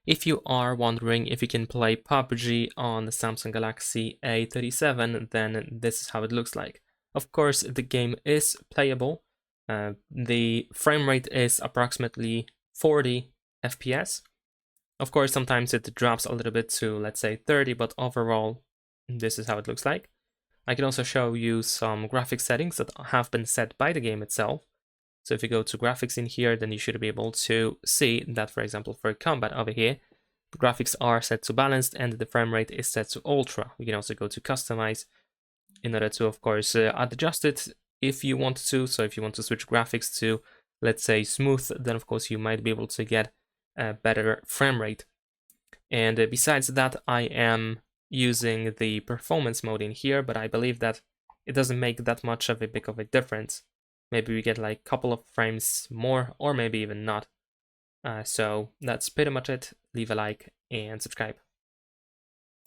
If you are wondering if you can play PUBG on the Samsung Galaxy A37, then this is how it looks like. Of course, the game is playable. The frame rate is approximately 40 FPS. Of course, sometimes it drops a little bit to, let's say, 30, but overall, this is how it looks like. I can also show you some graphics settings that have been set by the game itself. So if you go to graphics in here, then you should be able to see that, for example, for combat over here, the graphics are set to balanced and the frame rate is set to ultra. We can also go to customize in order to, of course, adjust it if you want to. So if you want to switch graphics to, let's say, smooth, then of course you might be able to get a better frame rate. And besides that, I am using the performance mode in here, but I believe that it doesn't make that much of a big of a difference. Maybe we get like a couple of frames more, or maybe even not. So that's pretty much it. Leave a like and subscribe.